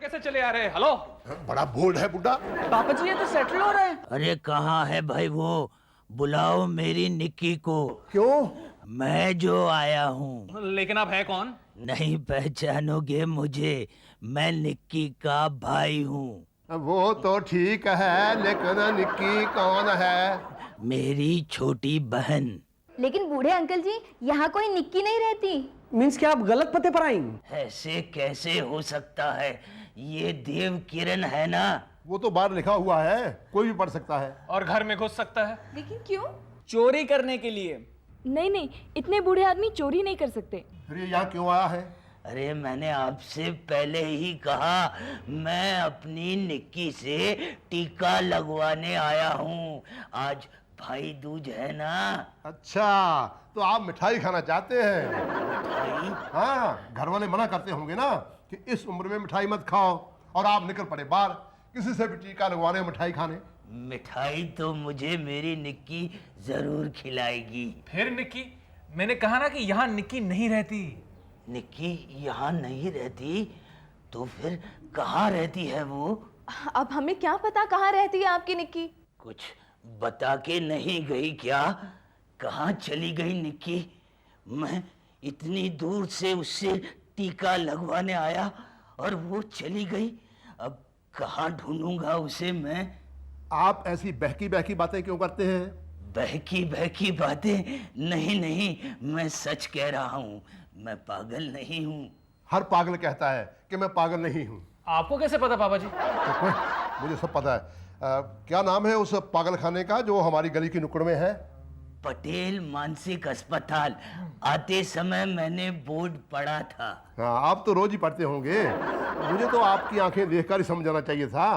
कैसे चले आ रहे हैं? हेलो, बड़ा बोल्ड है बुड्ढा। पापा जी ये तो सेटल हो रहा है। अरे कहाँ है भाई वो? बुलाओ मेरी निक्की को। क्यों? मैं जो आया हूँ। लेकिन आप है कौन? नहीं पहचानोगे मुझे? मैं निक्की का भाई हूँ। वो तो ठीक है, लेकिन निक्की कौन है? मेरी छोटी बहन। लेकिन बूढ़े अंकल जी, यहाँ कोई निक्की नहीं रहती। मीन्स क्या आप गलत पते पर आई? ऐसे कैसे हो सकता है? ये देव किरण है ना? वो तो बाहर लिखा हुआ है, कोई भी पढ़ सकता है। और घर में घुस सकता है। लेकिन क्यों? चोरी करने के लिए। नहीं नहीं, इतने बूढ़े आदमी चोरी नहीं कर सकते। फिर ये यहाँ क्यों आया है? अरे मैंने आपसे पहले ही कहा, मैं अपनी निक्की से टीका लगवाने आया हूँ। आज भाई दूज है ना। अच्छा, तो आप मिठाई खाना चाहते हैं? भाई हाँ, घर वाले मना करते होंगे ना कि इस उम्र में मिठाई मत खाओ, और आप निकल पड़े बाहर किसी से भी टीका लगवाने, मिठाई खाने। मिठाई तो मुझे मेरी निक्की जरूर खिलाएगी। फिर निक्की? मैंने कहा ना कि यहाँ निक्की नहीं रहती। निक्की यहाँ नहीं रहती तो फिर कहाँ रहती है वो? अब हमें क्या पता कहाँ रहती है आपकी निक्की। कुछ बता के नहीं गई क्या? कहाँ चली गई निक्की? मैं इतनी दूर से उससे टीका लगवाने आया और वो चली गई। अब कहाँ ढूंढूंगा उसे मैं? आप ऐसी बहकी बहकी बातें क्यों करते हैं? बहकी बहकी बातें नहीं नहीं, मैं सच कह रहा हूँ। मैं पागल नहीं हूँ। हर पागल कहता है कि मैं पागल नहीं हूँ। आपको कैसे पता पापा जी? तो मुझे सब पता है। क्या नाम है उस पागल खाने का जो हमारी गली की नुक्कड़ में है? पटेल मानसिक अस्पताल। आते समय मैंने बोर्ड पढ़ा था। हाँ, आप तो रोज ही पढ़ते होंगे। मुझे तो आपकी आंखें देखकर ही समझ जाना चाहिए था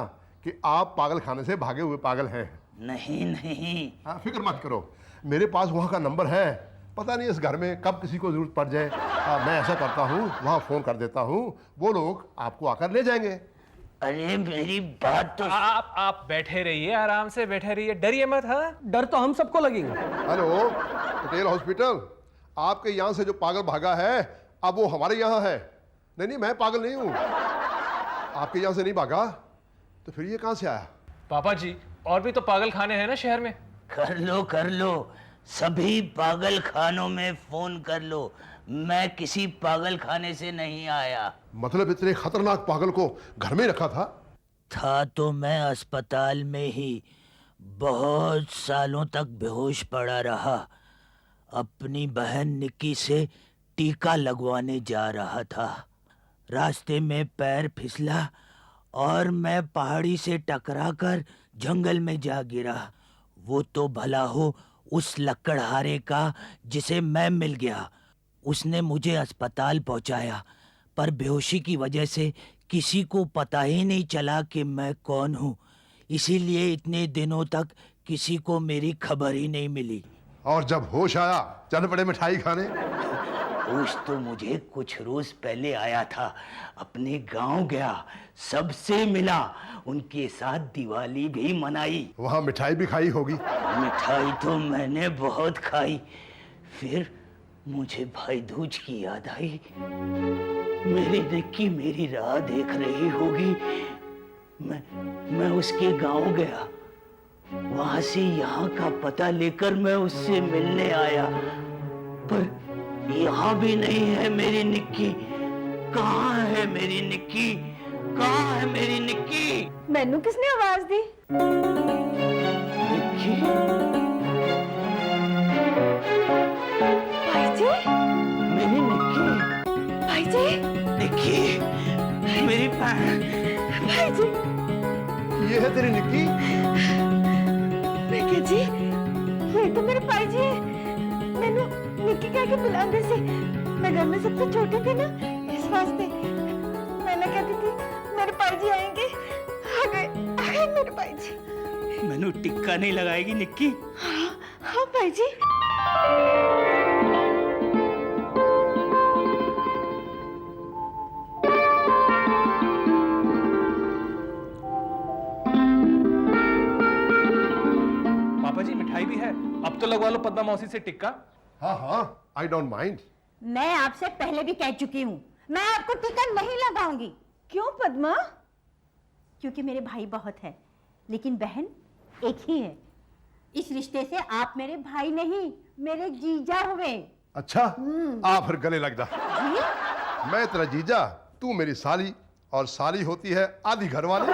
कि आप पागल खाने से भागे हुए पागल हैं। नहीं नहीं। हाँ, फिक्र मत करो, मेरे पास वहाँ का नंबर है। पता नहीं इस घर में कब किसी को जरूरत पड़ जाए। मैं ऐसा करता हूँ, वहाँ फोन कर देता हूँ, वो लोग आपको आकर ले जाएंगे। अरे मेरी बात तो। आप बैठे रहिए, आराम से बैठे रहिए, डरिए मत। हाँ, डर तो हम सबको लगेगा। Hello, Patel hospital. आपके यहाँ से जो पागल भागा है, अब वो हमारे यहाँ है। नहीं नहीं, मैं पागल नहीं हूँ। आपके यहाँ से नहीं भागा तो फिर ये कहाँ से आया? पापा जी, और भी तो पागल खाने हैं ना शहर में। कर लो, सभी पागल खानों में फोन कर लो। मैं किसी पागल खाने से नहीं आया। मतलब इतने खतरनाक पागल को घर में रखा था? तो मैं अस्पताल में ही बहुत सालों तक बेहोश पड़ा रहा। अपनी बहन निक्की से टीका लगवाने जा रहा था। रास्ते में पैर फिसला और मैं पहाड़ी से टकराकर जंगल में जा गिरा। वो तो भला हो उस लकड़हारे का जिसे मैं मिल गया। उसने मुझे अस्पताल पहुंचाया, पर बेहोशी की वजह से किसी को पता ही नहीं चला कि मैं कौन हूँ। इसीलिए इतने दिनों तक किसी को मेरी खबर ही नहीं मिली। और जब होश आया चल पड़े मिठाई खाने। होश तो मुझे कुछ रोज पहले आया था। अपने गांव गया, सबसे मिला, उनके साथ दिवाली भी मनाई। वहाँ मिठाई भी खाई होगी। मिठाई तो मैंने बहुत खाई। फिर मुझे भाई दूज की याद आई। मेरी निक्की मेरी राह देख रही होगी। मैं उसके गांव गया। वहां से यहाँ का पता लेकर मैं उससे मिलने आया, पर यहाँ भी नहीं है मेरी निक्की। कहाँ है मेरी निक्की? कहाँ है मेरी निक्की? मैनू किसने आवाज दी? निक्की? भाई जी, मेरी निक्की? भाई जी, निक्की, मेरी बहन। भाई जी। ये है तेरी निक्की? निक्की जी, ये तो मेरे भाई जी है। मैनू निक्की कह के बुलाते सी। मैं घर में सबसे छोटी थी ना, इस वास्ते मैंने कहती थी मेरे भाई जी आएंगे। आ गए मेरे भाई जी। मैनू टिक्का नहीं लगाएगी निक्की? हाँ भाई जी। पापा जी, मिठाई भी है, अब तो लगवा लो पद्मा मौसी से टिक्का। हाँ हाँ, आई डोंट माइंड। मैं आपसे पहले भी कह चुकी हूँ, मैं आपको टीका नहीं लगाऊंगी। क्यों पद्मा? क्योंकि मेरे भाई बहुत है लेकिन बहन एक ही है। इस रिश्ते से आप मेरे भाई नहीं मेरे जीजा हुए। अच्छा आ फिर गले लग जा। जी? मैं तेरा जीजा, तू मेरी साली, और साली होती है आधी घर वाली।